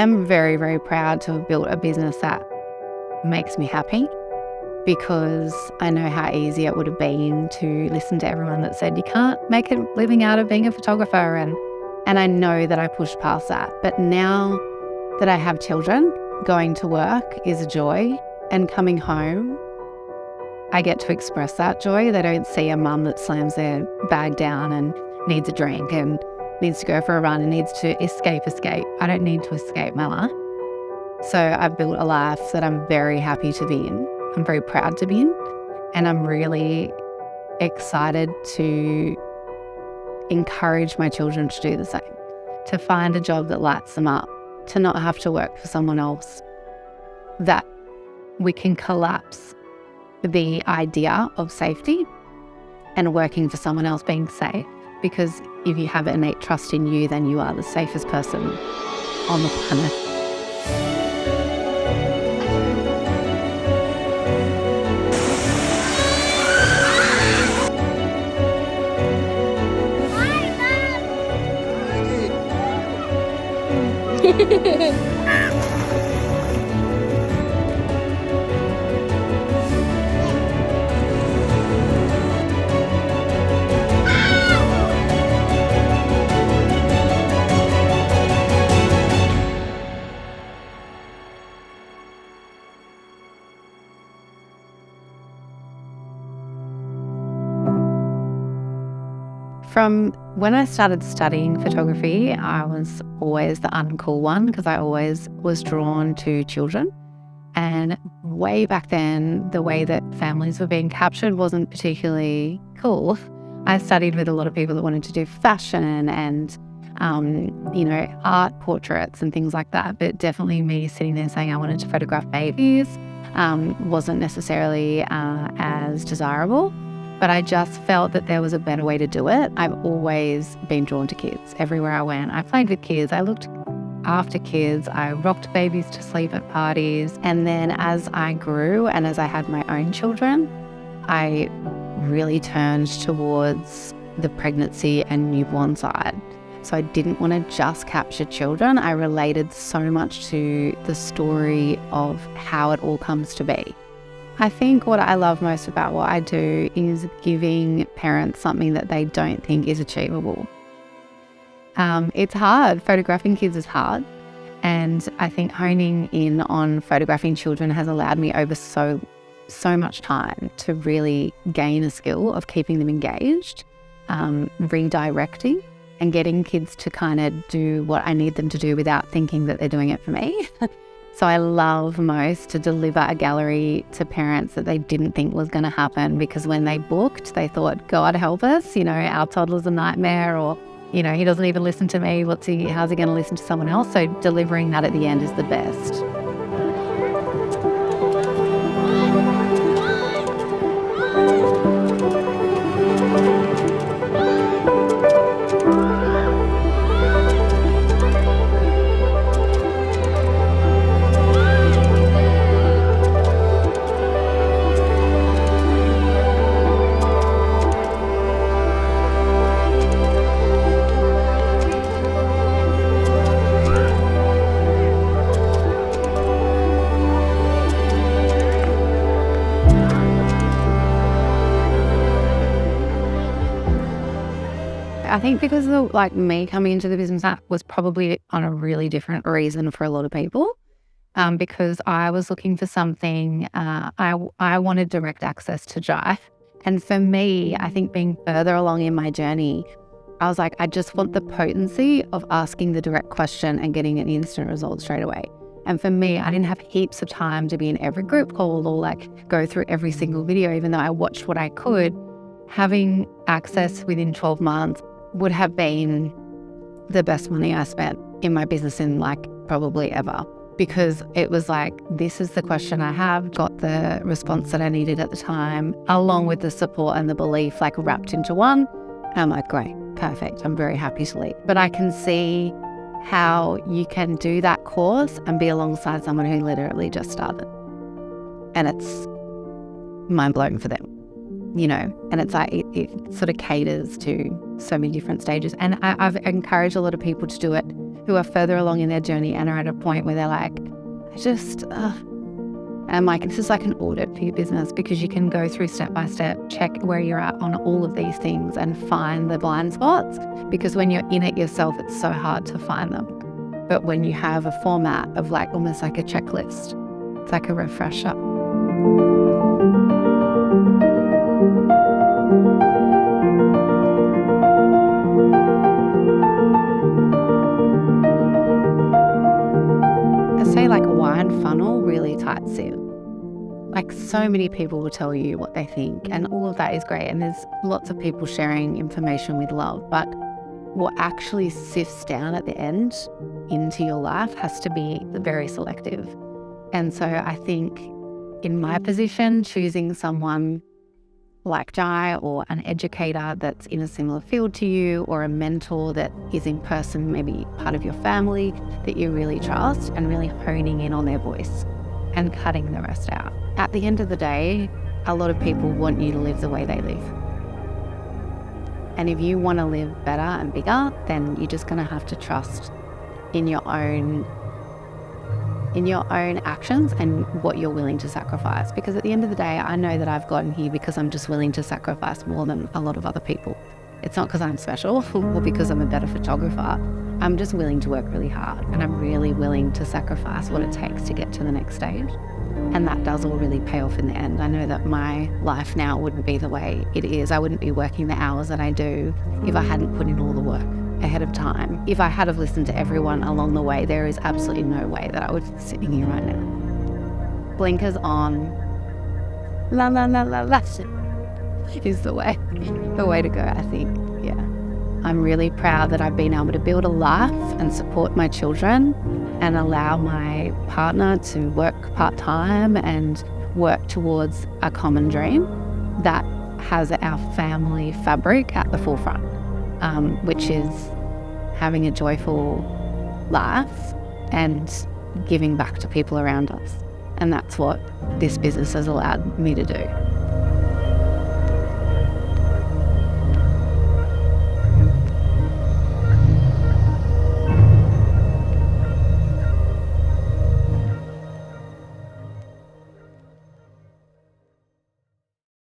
am very, very proud to have built a business that makes me happy, because I know how easy it would have been to listen to everyone that said you can't make a living out of being a photographer. And I know that I pushed past that. But now that I have children, going to work is a joy, and coming home, I get to express that joy. They don't see a mum that slams their bag down and needs a drink and needs to go for a run and needs to escape. I don't need to escape my life. So I've built a life that I'm very happy to be in. I'm very proud to be in. And I'm really excited to encourage my children to do the same, to find a job that lights them up, to not have to work for someone else, that we can collapse the idea of safety and working for someone else being safe. Because if you have innate trust in you, then you are the safest person on the planet. From when I started studying photography, I was always the uncool one because I always was drawn to children. And way back then, the way that families were being captured wasn't particularly cool. I studied with a lot of people that wanted to do fashion and, art portraits and things like that. But definitely me sitting there saying I wanted to photograph babies wasn't necessarily as desirable. But I just felt that there was a better way to do it. I've always been drawn to kids everywhere I went. I played with kids. I looked after kids. I rocked babies to sleep at parties. And then as I grew and as I had my own children, I really turned towards the pregnancy and newborn side. So I didn't want to just capture children. I related so much to the story of how it all comes to be. I think what I love most about what I do is giving parents something that they don't think is achievable. It's hard. Photographing kids is hard. And I think honing in on photographing children has allowed me over so much time to really gain a skill of keeping them engaged, redirecting, and getting kids to kind of do what I need them to do without thinking that they're doing it for me. So I love most to deliver a gallery to parents that they didn't think was going to happen, because when they booked, they thought, God help us, our toddler's a nightmare, or, he doesn't even listen to me. How's he going to listen to someone else? So delivering that at the end is the best. I think because of me coming into the business, that was probably on a really different reason for a lot of people, because I was looking for something, I wanted direct access to drive. And for me, I think being further along in my journey, I was like, I just want the potency of asking the direct question and getting an instant result straight away. And for me, I didn't have heaps of time to be in every group call or go through every single video, even though I watched what I could. Having access within 12 months would have been the best money I spent in my business in probably ever, because it was this is the question I have, got the response that I needed at the time, along with the support and the belief wrapped into one. And I'm great, perfect, I'm very happy to leave. But I can see how you can do that course and be alongside someone who literally just started. And it's mind-blowing for them. And it's it sort of caters to so many different stages. And I've encouraged a lot of people to do it who are further along in their journey and are at a point where they're like, and I'm like, this is like an audit for your business, because you can go through step by step, check where you're at on all of these things and find the blind spots, because when you're in it yourself, it's so hard to find them. But when you have a format of like almost like a checklist, it's like a refresher. I say like a wine funnel, really tight seal. Like so many people will tell you what they think, and all of that is great. And there's lots of people sharing information with love, but what actually sifts down at the end into your life has to be very selective. And so I think in my position, choosing someone like Jai, or an educator that's in a similar field to you, or a mentor that is in person, maybe part of your family that you really trust, and really honing in on their voice and cutting the rest out. At the end of the day, a lot of people want you to live the way they live. And if you want to live better and bigger, then you're just going to have to trust in your own actions and what you're willing to sacrifice. Because at the end of the day, I know that I've gotten here because I'm just willing to sacrifice more than a lot of other people. It's not because I'm special or because I'm a better photographer. I'm just willing to work really hard, and I'm really willing to sacrifice what it takes to get to the next stage. And that does all really pay off in the end. I know that my life now wouldn't be the way it is. I wouldn't be working the hours that I do if I hadn't put in all the work ahead of time. If I had have listened to everyone along the way, there is absolutely no way that I would be sitting here right now. Blinkers on. La la la la la is the way to go, I think. Yeah. I'm really proud that I've been able to build a life and support my children and allow my partner to work part-time and work towards a common dream that has our family fabric at the forefront, which is having a joyful life and giving back to people around us. And that's what this business has allowed me to do.